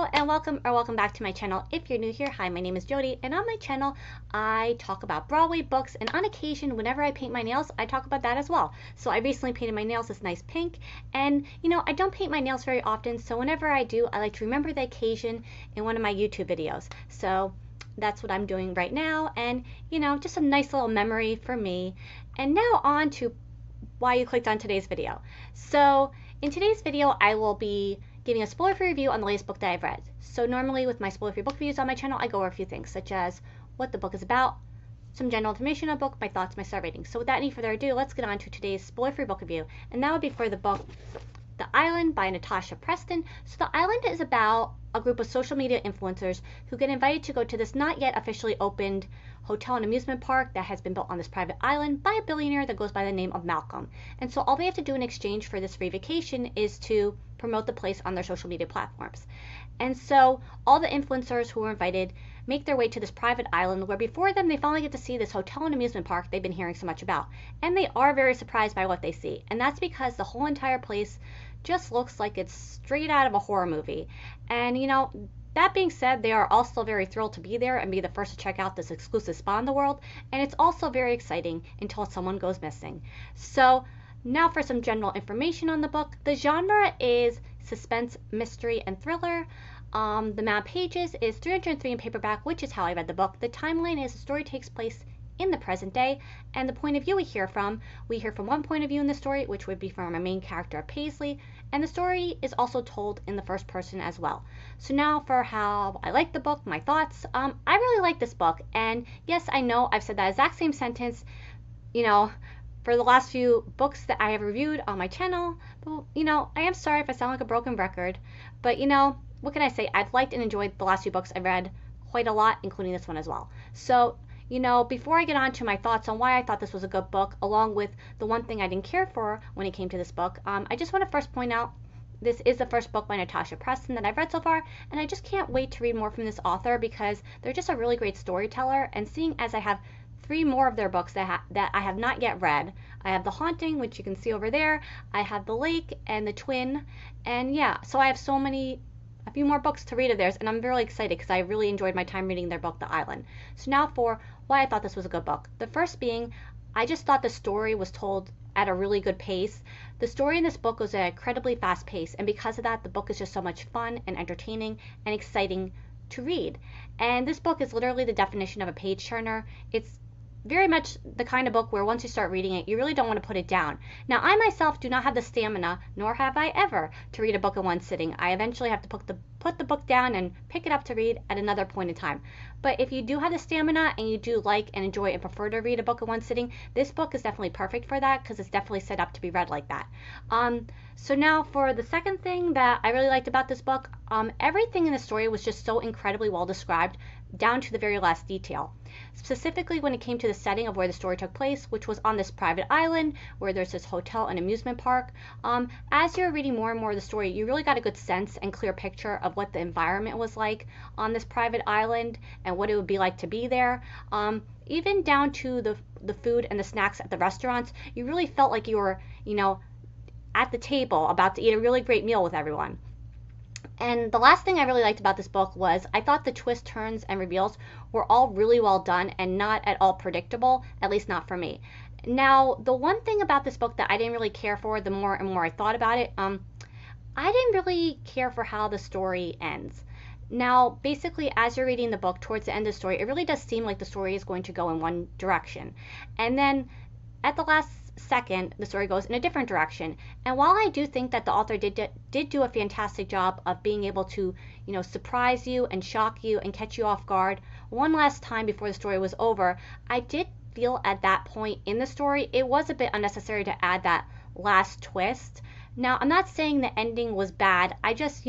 Hello and welcome back to my channel. If you're new here, hi, my name is Jody, and on my channel I talk about Broadway books, and on occasion whenever I paint my nails I talk about that as well. So I recently painted my nails this nice pink, and I don't paint my nails very often, so whenever I do I like to remember the occasion in one of my YouTube videos. So that's what I'm doing right now, and just a nice little memory for me. And now on to why you clicked on today's video. So in today's video I will be giving a spoiler-free review on the latest book that I've read. So normally with my spoiler-free book reviews on my channel, I go over a few things, such as what the book is about, some general information on the book, my thoughts, my star rating. So without any further ado, let's get on to today's spoiler-free book review. And that would be for the book The Island by Natasha Preston. So The Island is about a group of social media influencers who get invited to go to this not yet officially opened hotel and amusement park that has been built on this private island by a billionaire that goes by the name of Malcolm. And so all they have to do in exchange for this free vacation is to promote the place on their social media platforms. And so all the influencers who were invited make their way to this private island where before them they finally get to see this hotel and amusement park they've been hearing so much about. And they are very surprised by what they see. And that's because the whole entire place just looks like it's straight out of a horror movie. And that being said, they are also very thrilled to be there and be the first to check out this exclusive spa in the world. And it's also very exciting until someone goes missing. So now for some general information on the book. The genre is suspense, mystery, and thriller. The amount of pages is 303 in paperback, which is how I read the book. The timeline is the story takes place in the present day, and the point of view we hear from one point of view in the story, which would be from our main character Paisley, and the story is also told in the first person as well. So now for how I like the book, my thoughts. I really like this book, and yes, I know I've said that exact same sentence for the last few books that I have reviewed on my channel, but I am sorry if I sound like a broken record, but what can I say? I've liked and enjoyed the last few books I've read quite a lot, including this one as well. So before I get on to my thoughts on why I thought this was a good book, along with the one thing I didn't care for when it came to this book, I just want to first point out this is the first book by Natasha Preston that I've read so far, and I just can't wait to read more from this author because they're just a really great storyteller. And seeing as I have 3 more of their books that I have not yet read, I have The Haunting, which you can see over there, I have The Lake and The Twin, and yeah, so I have a few more books to read of theirs, and I'm really excited because I really enjoyed my time reading their book, The Island. So now for why I thought this was a good book. The first being, I just thought the story was told at a really good pace. The story in this book was at an incredibly fast pace, and because of that, the book is just so much fun and entertaining and exciting to read. And this book is literally the definition of a page turner. It's very much the kind of book where once you start reading it, you really don't want to put it down. Now, I myself do not have the stamina, nor have I ever, to read a book in one sitting. I eventually have to put the book down and pick it up to read at another point in time. But if you do have the stamina and you do like and enjoy and prefer to read a book in one sitting, this book is definitely perfect for that because it's definitely set up to be read like that. So now for the second thing that I really liked about this book, everything in the story was just so incredibly well described down to the very last detail. Specifically when it came to the setting of where the story took place, which was on this private island where there's this hotel and amusement park. As you're reading more and more of the story, you really got a good sense and clear picture of what the environment was like on this private island and what it would be like to be there. Even down to the food and the snacks at the restaurants, you really felt like you were, at the table about to eat a really great meal with everyone. And the last thing I really liked about this book was I thought the twists, turns, and reveals were all really well done and not at all predictable, at least not for me. Now, the one thing about this book that I didn't really care for the more and more I thought about it, I didn't really care for how the story ends. Now, basically, as you're reading the book towards the end of the story, it really does seem like the story is going to go in one direction. And then at the last second, the story goes in a different direction. And while I do think that the author did do a fantastic job of being able to, surprise you and shock you and catch you off guard one last time before the story was over, I did feel at that point in the story it was a bit unnecessary to add that last twist. Now, I'm not saying the ending was bad. I just,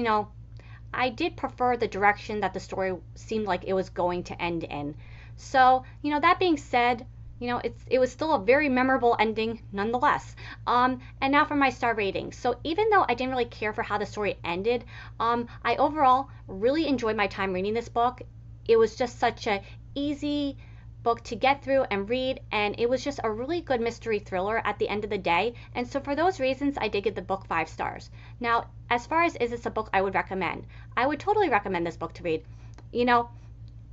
I did prefer the direction that the story seemed like it was going to end in. So, that being said, it was still a very memorable ending nonetheless. And now for my star rating. So even though I didn't really care for how the story ended, I overall really enjoyed my time reading this book. It was just such a easy, book to get through and read, and it was just a really good mystery thriller at the end of the day. And so for those reasons, I did give the book 5 stars. Now, as far as is this a book I would recommend, I would totally recommend this book to read. You know,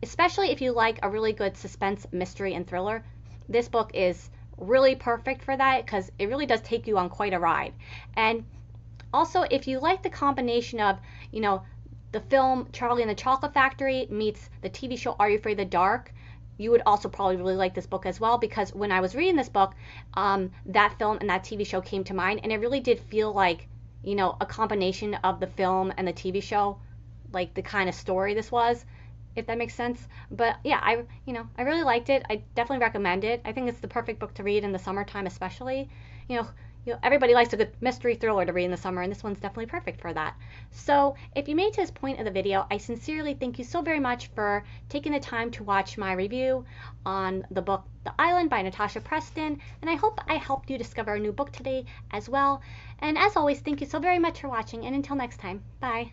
especially if you like a really good suspense, mystery, and thriller, this book is really perfect for that because it really does take you on quite a ride. And also, if you like the combination of, you know, the film Charlie and the Chocolate Factory meets the TV show Are You Afraid of the Dark, you would also probably really like this book as well, because when I was reading this book, that film and that TV show came to mind, and it really did feel like, you know, a combination of the film and the TV show, like the kind of story this was, if that makes sense. But yeah, I really liked it. I definitely recommend it. I think it's the perfect book to read in the summertime, especially. Everybody likes a good mystery thriller to read in the summer, and this one's definitely perfect for that. So if you made it to this point of the video, I sincerely thank you so very much for taking the time to watch my review on the book The Island by Natasha Preston, and I hope I helped you discover a new book today as well. And as always, thank you so very much for watching, and until next time, bye.